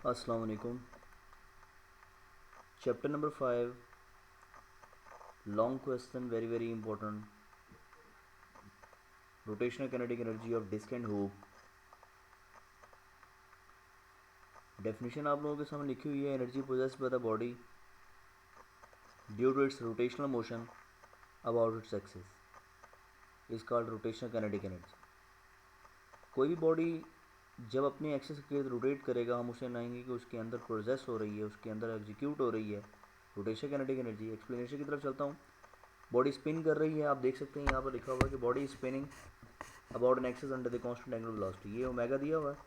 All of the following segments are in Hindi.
अस्सलाम वालेकुम। Chapter number 5, long question, very very important. Rotational kinetic energy of disc and hook. Definition आप लोगों के सामने लिखी हुई है। Energy possessed by the body due to its rotational motion about its axis is called rotational kinetic energy. कोई भी बॉडी जब अपने एक्सिस के इर्द रोटेट करेगा, हम उसे मानेंगे कि उसके अंदर प्रोसेस हो रही है, उसके अंदर एग्जीक्यूट हो रही है रोटेशनल काइनेटिक एनर्जी। एक्सप्लेनेशन की तरफ चलता हूँ। बॉडी स्पिन कर रही है, आप देख सकते हैं यहाँ पर लिखा हुआ है कि body spinning about an axis under the constant angular velocity. ये ओमेगा दिया हुआ है,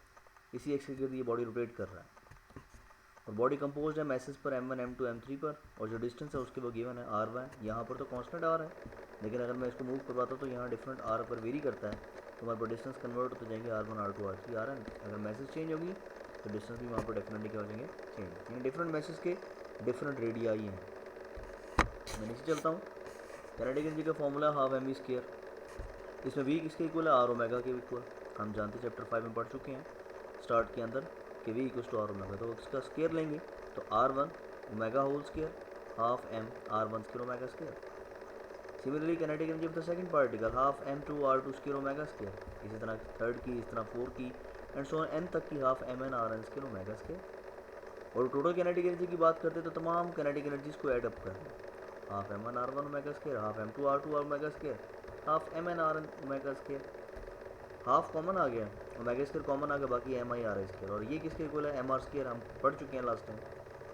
इसी एक्सिस के लिए बॉडी रोटेट कर रहा है। और बॉडी कंपोज है मैसेज पर m1 m2 m3 पर, और जो डिस्टेंस है उसके वो गिवन है r1। यहाँ पर तो कांस्टेंट r है, लेकिन अगर मैं इसको मूव करवाता हूँ तो यहाँ डिफरेंट r पर वेरी करता है, तो हमारे पास डिस्टेंस कन्वर्ट होते जाएंगे r1 r2 r3 rn। अगर मैसेज चेंज होगी तो डिस्टेंस भी वहाँ पर डेफिनेटली क्या हो जाएंगे, चेंज। यानी डिफरेंट मैसेज के डिफरेंट रेडियाई हैं। मैं नीचे चलता हूँ। काइनेटिक एनर्जी का फॉर्मूला हाफ एम स्क्वायर। इसमें v किसके इक्वल है, r ओमेगा के इक्वल। हम जानते चैप्टर 5 में पढ़ चुके हैं स्टार्ट के अंदर कि v equal to r omega, तो इसका स्क्वायर लेंगे तो r1 omega whole square half m r1 square omega square. Similarly kinetic energy of the second particle half m2 r2 square omega square. इसी तरह थर्ड की, इस तरह फोर्थ की एंड सो ऑन n तक की half mn rn square omega square. और टोटल काइनेटिक एनर्जी की बात करते तो तमाम काइनेटिक एनर्जीज को ऐड अप कर दें। Half m1 r1 omega square, half m2 r2 omega square, half mn rn omega square. Half common आ गया, ओमेगा स्क्वायर कॉमन आ गया, बाकी एम आई आर स्क्वायर। और ये किसके इक्वल है, एम आर स्क्वायर। हम पढ़ चुके हैं लास्ट टाइम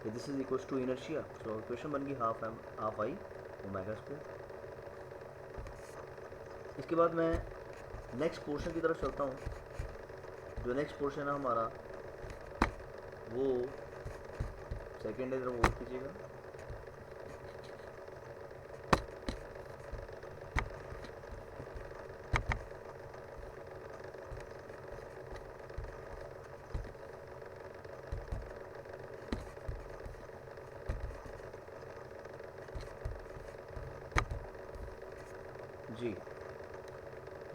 कि this is equal to inertia. So question बन गई half M half I omega square. इसके बाद मैं नेक्स्ट पोर्शन की तरफ चलता हूँ। जो नेक्स्ट पोर्शन है हमारा वो सेकेंड है, जरा वो कीजिएगा। जी,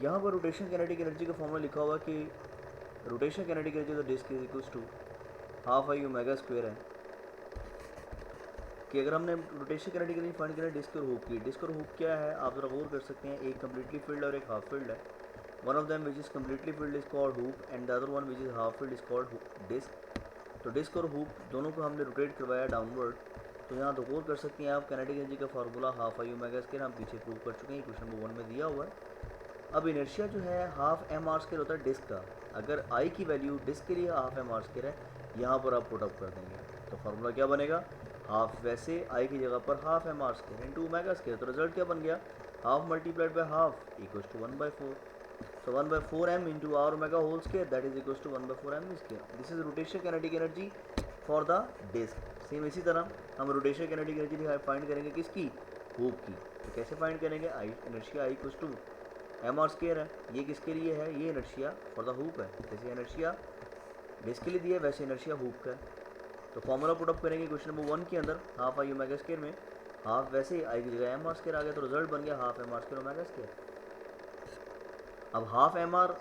यहाँ पर रोटेशन काइनेटिक एनर्जी का फॉर्मूला लिखा हुआ कि rotation kinetic energy of the disc is equal to half I omega square है। कि अगर हमने रोटेशन काइनेटिक एनर्जी फाइंड करना है डिस्क और हुक की, डिस्क और हुक क्या है आप जरा गौर कर सकते हैं। एक कम्प्लीटली फील्ड और एक हाफ फील्ड है। One of them which is completely filled is called hook and the other one which is half filled is called disc. तो डिस्क और हुक दोनों को हमने रोटेट करवाया डाउनवर्ड। तो यहाँ तो गौर कर सकते हैं आप, काइनेटिक एनर्जी का formula half I omega square हम पीछे प्रूव कर चुके हैं, क्वेश्चन नंबर 1 में दिया हुआ है। अब इनर्शिया जो है हाफ एम आर स्क्वायर होता है डिस्क का। अगर आई की वैल्यू डिस्क के लिए हाफ एम आर स्क्वायर है, यहाँ पर आप पुट अप कर देंगे तो फार्मूला क्या बनेगा, हाफ वैसे आई की जगह पर half M R square into omega square. तो रिजल्ट क्या बन गया, half multiplied by half equals to 1/4। So 1/4 m into R omega whole square that is equals to 1/4 m square. This is rotation kinetic energy for the disc. Same इसी तरह हम रोटेशन काइनेटिक एनर्जी फाइंड करेंगे किसकी, हुक की। तो कैसे फाइंड करेंगे, I inertia I equals to M R square है। ये किसके लिए है, ये इनर्शिया फॉर द हुक है। जैसे इनर्शिया डिस्क के लिए दिया है वैसे इनर्शिया हुक का है। तो फॉर्मूला पुट अप करेंगे क्वेश्चन नंबर 1 के अंदर, हाफ आई ओमेगा स्क्वायर में हाफ वैसे आई की जगह एम आर स्क्वायर आ गया, तो रिजल्ट बन गया half M R square omega square. अब half M R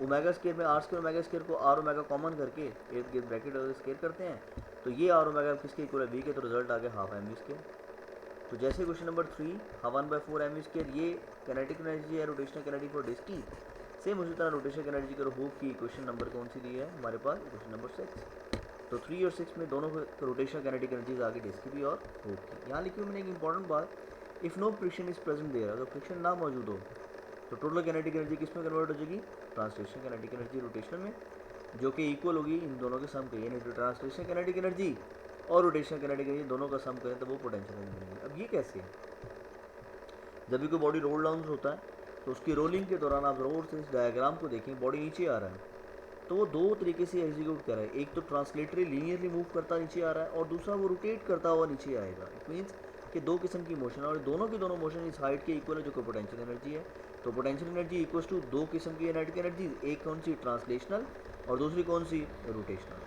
omega square में आर स्क्वायर ओमेगा स्क्वायर को आर ओमेगा कॉमन करके इर्द गिर्द ब्रैकेट स्क्वायर करते हैं, तो ये आर ओमेगा किसके इक्वल है, वी के। तो रिजल्ट आ गया हाफ एम वी स्क्वायर। तो जैसे question number 3 1/4 M V square, ये काइनेटिक एनर्जी है रोटेशनल काइनेटिक फॉर डिस्क की। सेम उसी तरह रोटेशनल एनर्जी करो हुक की। क्वेश्चन नंबर कौन सी दी है हमारे पास, क्वेश्चन नंबर 6। तो 3 और 6 में दोनों को रोटेशनल काइनेटिक एनर्जीज आगे डिस्क की भी और हुक की। यहाँ लिखी हुई मैंने एक इंपॉर्टेंट बात, if no friction is present there, अगर फ्रिक्शन ना मौजूद हो तो टोटल काइनेटिक एनर्जी किस में कन्वर्ट हो जाएगी, ट्रांसलेशन काइनेटिक एनर्जी रोटेशन में, जो कि इक्वल होगी इन दोनों के सम के। यानी जो ट्रांसलेशन काइनेटिक एनर्जी और रोटेशनल काइनेटिक एनर्जी दोनों का सम करें तो वो पोटेंशियल एनर्जी बनेगी। अब ये कैसे, जब भी कोई बॉडी रोल डाउन होता है तो उसकी रोलिंग के दौरान आप रोड से इस डायग्राम को देखें, बॉडी नीचे आ रहा है तो वो दो तरीके से एग्जीक्यूट कर रहा है। एक तो ट्रांसलेटरी लीनियरली मूव करता नीचे आ रहा है, और दूसरा वो रोटेट करता हुआ नीचे आएगा। इट मीन्स कि दो किस्म की मोशन, और दोनों की दोनों मोशन इस हाइट के इक्वल है जो कि पोटेंशियल एनर्जी है। तो पोटेंशियल एनर्जी इक्वल्स टू दो किस्म की काइनेटिक एनर्जी, एक कौन सी ट्रांसलेशनल और दूसरी कौन सी रोटेशनल।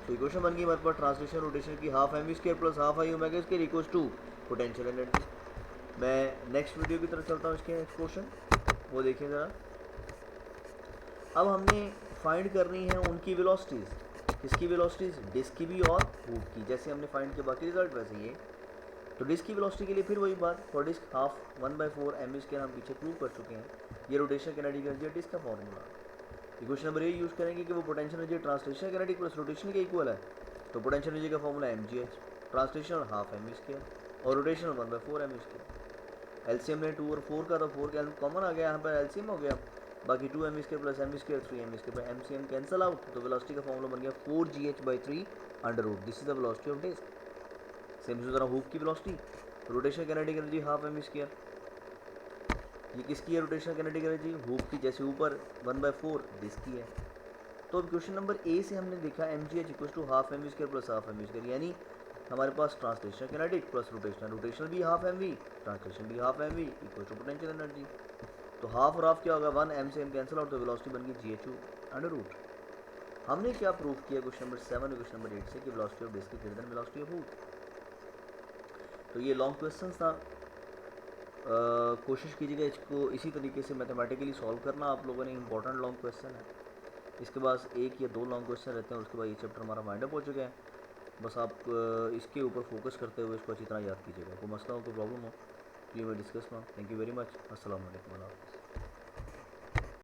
तो इक्वेशन बन गई हमारे पास ट्रांसलेशन रोटेशन की, half M V square plus half I omega square equals to potential energy. मैं नेक्स्ट वीडियो की तरफ चलता हूँ, इसके नेक्स्ट क्वेश्चन वो देखिए ज़रा। अब हमने फाइंड करनी है उनकी वेलोसिटीज़। किसकी वेलोसिटीज, डिस्क की भी और हुक की। जैसे हमने फाइंड किया बाकी रिजल्ट वैसे ही है। तो डिस्क की वेलोसिटी के लिए फिर वही बात, फॉर डिस्क हाफ 1/4 m² हम पीछे प्रूव कर चुके हैं। ये रोटेशन किनेटिक एनर्जी है डिस्क का formula. Equation number A use करेंगे कि वो potential energy translation kinetic plus rotation के इक्वल है। तो पोटेंशियल एनर्जी का formula mgh, translation half m² और रोटेशन 1/4 m²। एलसीएम ने 2 और 4 का, तो 4 का कॉमन आ गया, यहाँ पर एलसीएम हो गया। बाकी 2m² प्लस m² 3m² पर एमसीएम कैंसल आउट, तो वेलोसिटी का फॉर्मूला बन गया 4gh/3 under root. This is the velocity of disc. Same इसी तरह हुक की velocity, rotation kinetic energy half m²। ये किसकी है रोटेशन किनेटिक एनर्जी, हुक की, जैसे ऊपर 1/4 डिस्क की है। तो अब क्वेश्चन नंबर ए से हमने देखा mgh equal to half m² plus half m², यानी हमारे पास translation kinetic plus rotation, rotation भी हाफ mv, ट्रांसलेशन भी half mv equal to potential energy. तो हाफ और हाफ क्या होगा, 1 m से m कैंसिल आउट, तो वेलोसिटी बन गई ghu अंडर रूट। हमने क्या प्रूव किया क्वेश्चन नंबर 7 और क्वेश्चन नंबर 8 से कि velocity of disc is greater than velocity of hook. तो ये लॉन्ग क्वेश्चन था। कोशिश कीजिएगा इसको इसी तरीके से मैथमेटिकली सॉल्व करना। आप लोगों ने इंपॉर्टेंट लॉन्ग क्वेश्चन है, इसके बाद 1 या 2 लॉन्ग क्वेश्चन रहते हैं, उसके बाद ये चैप्टर हमारा वाइंड अप हो चुका है। बस आप इसके ऊपर फोकस करते हुए इसको अच्छी तरह याद कीजिएगा। कोई मसला हो, कोई प्रॉब्लम हो, प्लीज़ मैं डिस्कस ना। Thank you very much. अस्सलाम वालेकुम।